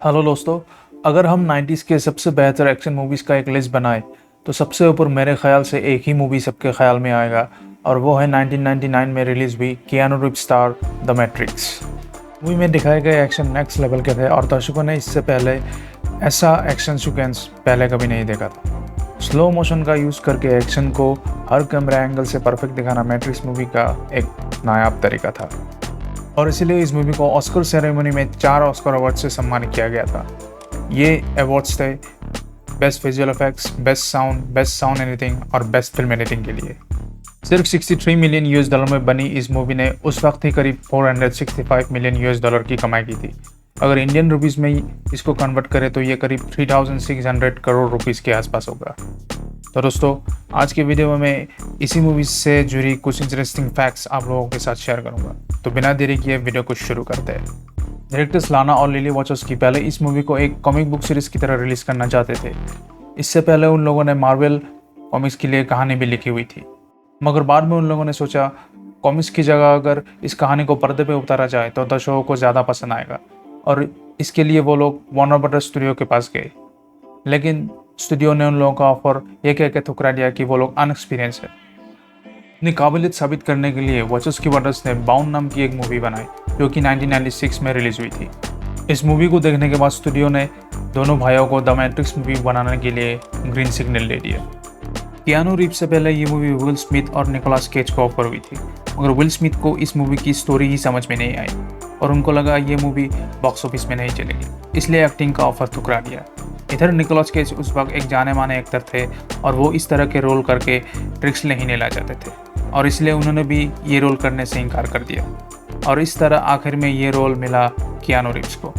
Hello दोस्तों, अगर हम 90s के सबसे बेहतर एक्शन मूवीज़ का एक लिस्ट बनाएं तो सबसे ऊपर मेरे ख्याल से एक ही मूवी सबके ख्याल में आएगा और वो है 1999 में रिलीज़ हुई Keanu Reeves star the matrix. Movie में दिखाए गए एक्शन नेक्स्ट लेवल के थे और दर्शकों ने इससे पहले ऐसा एक्शन सीक्वेंस पहले कभी नहीं देखा था। स्लो मोशन का यूज़ करके एक्शन को हर कैमरा एंगल से परफेक्ट दिखाना मैट्रिक्स मूवी का एक नायाब तरीका था और इसीलिए इस मूवी को ऑस्कर सेरेमनी में 4 ऑस्कर अवार्ड से सम्मानित किया गया था। ये अवार्ड्स थे best visual effects, best sound editing और बेस्ट फिल्म एडिटिंग के लिए। सिर्फ 63 मिलियन यूएस डॉलर में बनी इस मूवी ने उस वक्त ही करीब 465 मिलियन यूएस डॉलर की कमाई की थी। अगर इंडियन रुपीज़ में इसको कन्वर्ट करें तो ये करीब 3600 करोड़ रुपीज़ के आसपास होगा। तो दोस्तों, आज के वीडियो में मैं इसी मूवी से जुड़ी कुछ इंटरेस्टिंग फैक्ट्स आप लोगों के साथ शेयर करूंगा। तो बिना देरी किए वीडियो को शुरू करते हैं। डायरेक्टर्स लाना और लिली वाचोव्स्की पहले इस मूवी को एक कॉमिक बुक सीरीज की तरह रिलीज करना चाहते थे। इससे पहले उन लोगों ने मार्वल कॉमिक्स के लिए कहानी भी लिखी हुई थी, मगर बाद में उन लोगों ने सोचा कॉमिक्स की जगह अगर इस कहानी को पर्दे पे उतारा जाए तो दर्शकों को ज़्यादा पसंद आएगा और इसके लिए वो लोग वार्नर ब्रदर्स स्टूडियो के पास गए। लेकिन स्टूडियो ने उन लोगों का ऑफर ये कह के ठुकरा दिया कि वो लोग अनएक्सपीरियंस है। अपनी काबिलियत साबित करने के लिए वाचोव्स्की ब्रदर्स ने बाउंड नाम की एक मूवी बनाई जो कि 1996 में रिलीज हुई थी। इस मूवी को देखने के बाद स्टूडियो ने दोनों भाइयों को द मैट्रिक्स मूवी बनाने के लिए ग्रीन सिग्नल दे दिया। कियानू रीव्स से पहले ये मूवी विल स्मिथ और निकोलस केज को ऑफर हुई थी, मगर विल स्मिथ को इस मूवी की स्टोरी ही समझ में नहीं आई और उनको लगा ये मूवी बॉक्स ऑफिस में नहीं चलेगी, इसलिए एक्टिंग का ऑफर ठुकरा दिया। इधर निकोलस केज उस वक्त एक जाने माने एक्टर थे और वो इस तरह के रोल करके ट्रिक्स नहीं लेना चाहते थे और इसलिए उन्होंने भी ये रोल करने से इनकार कर दिया और इस तरह आखिर में ये रोल मिला कियानू रीव्स को।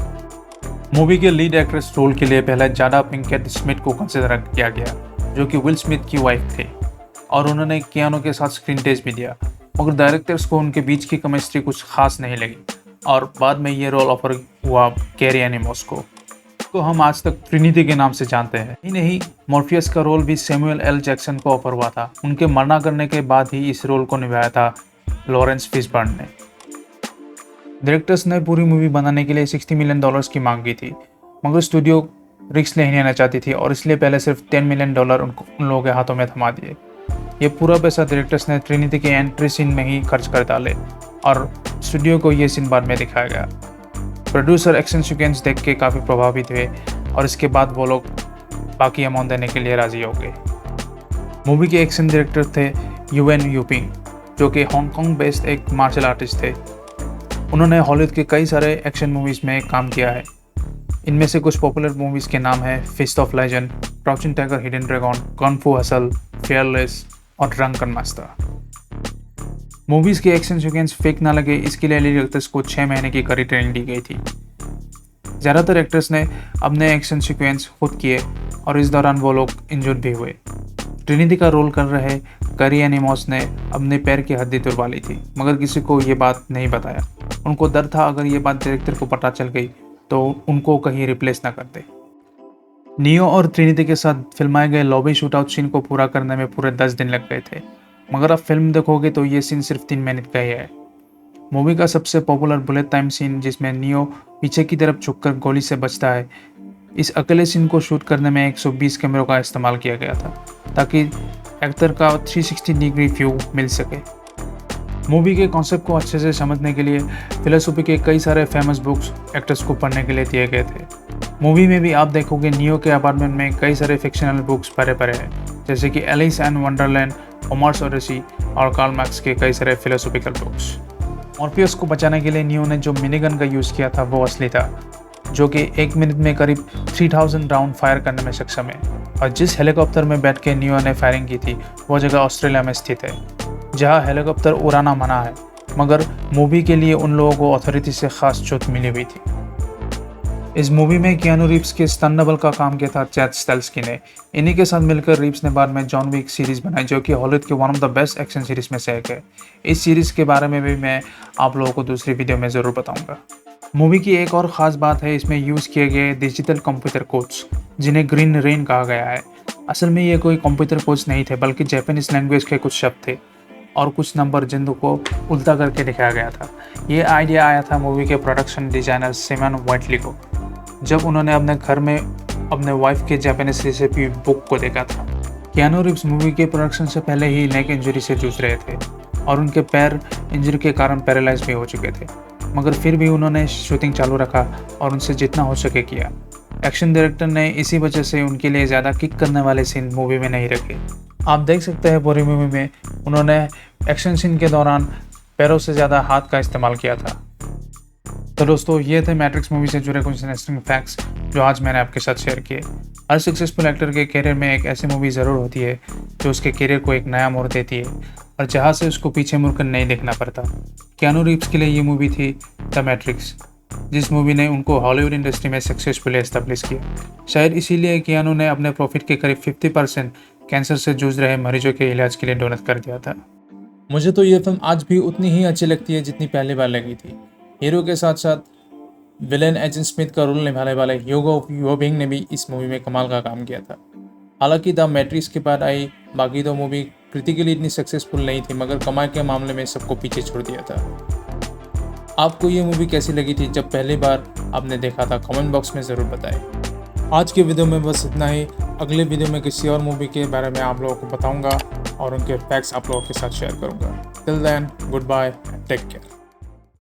मूवी के लीड एक्ट्रेस रोल के लिए पहले जाडा पिंकेट स्मिथ को कंसिडर किया गया जो कि विल स्मिथ की वाइफ थे और उन्होंने कियानू के साथ स्क्रीन टेस्ट भी दिया, मगर डायरेक्टर्स को उनके बीच की केमिस्ट्री कुछ खास नहीं लगी और बाद में ये रोल ऑफर हुआ कैरी एनिमोस को हम आज तक ट्रिनिटी के नाम से जानते हैं। ही नहीं, मॉर्फियस का रोल भी सैमुअल एल जैक्सन को ऑफर हुआ था। उनके मरना करने के बाद ही इस रोल को निभाया था लॉरेंस फिशबर्न ने। डायरेक्टर्स ने पूरी मूवी बनाने के लिए $60 मिलियन की मांग की थी, मगर स्टूडियो रिस्क नहीं लेना चाहती थी और इसलिए पहले सिर्फ $10 मिलियन उन लोगों के हाथों में थमा दिए। ये पूरा पैसा डायरेक्टर्स ने ट्रिनिटी के एंट्री सीन में ही खर्च कर डाले और स्टूडियो को ये सीन बाद में दिखाया गया। प्रोड्यूसर एक्शन सीक्वेंस देख के काफ़ी प्रभावित हुए और इसके बाद वो लोग बाकी अमाउंट देने के लिए राज़ी हो गए। मूवी के एक्शन डायरेक्टर थे यूएन यूपिंग जो कि हांगकांग बेस्ड एक मार्शल आर्टिस्ट थे। उन्होंने हॉलीवुड के कई सारे एक्शन मूवीज़ में काम किया है। इनमें से कुछ पॉपुलर मूवीज़ के नाम है fist of legend, crouching tiger, hidden dragon, kung fu hustle, fearless और ड्रंकन मास्टर। मूवीज़ के एक्शन सीक्वेंस फेक ना लगे इसके लिए लीड एक्टर्स को 6 महीने की कड़ी ट्रेनिंग दी गई थी। ज़्यादातर एक्टर्स ने अपने एक्शन सीक्वेंस खुद किए और इस दौरान वो लोग इंजर्ड भी हुए। ट्रिनिटी का रोल कर रहे कैरी एनिमोस ने अपने पैर की हड्डी तुड़वा ली थी, मगर किसी को ये बात नहीं बताया। उनको डर था अगर ये बात डायरेक्टर को पता चल गई तो उनको कहीं रिप्लेस ना कर दे। नियो और ट्रिनिटी के साथ फिल्माए गए लॉबी शूटआउट सीन को पूरा करने में पूरे 10 दिन लग गए थे, मगर अब फिल्म देखोगे तो ये सीन सिर्फ 3 मिनट का ही है। मूवी का सबसे पॉपुलर बुलेट टाइम सीन जिसमें नियो पीछे की तरफ झुककर गोली से बचता है, इस अकेले सीन को शूट करने में 120 कैमरों का इस्तेमाल किया गया था ताकि एक्टर का 360 डिग्री व्यू मिल सके। मूवी के कॉन्सेप्ट को अच्छे से समझने के लिए फिलोसफी के कई सारे फेमस बुक्स एक्टर्स को पढ़ने के लिए दिए गए थे। मूवी में भी आप देखोगे नियो के अपार्टमेंट में कई सारे फिक्शनल बुक्स भरे पड़े हैं, जैसे कि Alice and Wonderland, Homer's Odyssey और कार्ल मार्क्स के कई सारे फिलोसॉफिकल बुक्स। मॉर्फियस को बचाने के लिए नियो ने जो मिनीगन का यूज़ किया था वो असली था, जो कि 1 मिनट में करीब 3000 राउंड फायर करने में सक्षम है और जिस हेलीकॉप्टर में बैठ के नियो ने फायरिंग की थी वो जगह ऑस्ट्रेलिया में स्थित है, जहाँ हेलीकॉप्टर उड़ाना मना है, मगर मूवी के लिए उन लोगों को अथॉरिटी से खास छूट मिली हुई थी। इस मूवी में कियानू रीव्स के स्टंट डबल का काम किया था चैड स्टेल्स्की ने। इन्हीं के साथ मिलकर रीव्स ने बाद में जॉन विक सीरीज़ बनाई जो कि हॉलीवुड के one of the best action series में से एक है। इस सीरीज़ के बारे में भी मैं आप लोगों को दूसरी वीडियो में ज़रूर बताऊंगा। मूवी की एक और ख़ास बात है इसमें यूज़ किए गए डिजिटल कंप्यूटर कोड्स जिन्हें ग्रीन रेन कहा गया है। असल में ये कोई कंप्यूटर कोड्स नहीं थे बल्कि जापानीज लैंग्वेज के कुछ शब्द थे और कुछ नंबर जिनको उल्टा करके दिखाया गया था। ये आइडिया आया था मूवी के प्रोडक्शन डिजाइनर सिमन वाइटली को। जब उन्होंने अपने घर में अपने वाइफ के जापानीज रेसिपी बुक को देखा था। कियानू रीव्स मूवी के प्रोडक्शन से पहले ही नेक इंजरी से जूझ रहे थे और उनके पैर इंजरी के कारण पैरालाइज भी हो चुके थे, मगर फिर भी उन्होंने शूटिंग चालू रखा और उनसे जितना हो सके किया। एक्शन डायरेक्टर ने इसी वजह से उनके लिए ज़्यादा किक करने वाले सीन मूवी में नहीं रखे। आप देख सकते हैं पूरी मूवी में उन्होंने एक्शन सीन के दौरान पैरों से ज़्यादा हाथ का इस्तेमाल किया था। तो दोस्तों, ये थे मैट्रिक्स मूवी से जुड़े कुछ इंटरेस्टिंग फैक्ट्स जो आज मैंने आपके साथ शेयर किए। हर सक्सेसफुल एक्टर के करियर में एक ऐसी मूवी ज़रूर होती है जो उसके करियर को एक नया मोड़ देती है और जहाँ से उसको पीछे मुड़कर नहीं देखना पड़ता। कियानू रीव्स के लिए ये मूवी थी द मैट्रिक्स, जिस मूवी ने उनको हॉलीवुड इंडस्ट्री में सक्सेसफुली एस्टेब्लिश किया। शायद इसीलिए कियानू ने अपने प्रॉफिट के करीब 50% कैंसर से जूझ रहे मरीजों के इलाज के लिए डोनेट कर दिया था। मुझे तो ये फिल्म आज भी उतनी ही अच्छी लगती है जितनी पहली बार लगी थी। हीरो के साथ साथ विलेन एजेंट स्मिथ का रोल निभाने वाले ह्यूगो यूबिंग ने भी इस मूवी में कमाल का काम किया था। हालांकि द मैट्रिक्स के बाद आई बाकी दो मूवी क्रिटिकली इतनी सक्सेसफुल नहीं थी, मगर कमाई के मामले में सबको पीछे छोड़ दिया था। आपको ये मूवी कैसी लगी थी जब पहली बार आपने देखा था? कमेंट बॉक्स में ज़रूर बताएं। आज के वीडियो में बस इतना ही। अगले वीडियो में किसी और मूवी के बारे में आप लोगों को बताऊंगा और उनके फैक्ट्स आप लोगों के साथ शेयर करूंगा। Till then, goodbye, take care.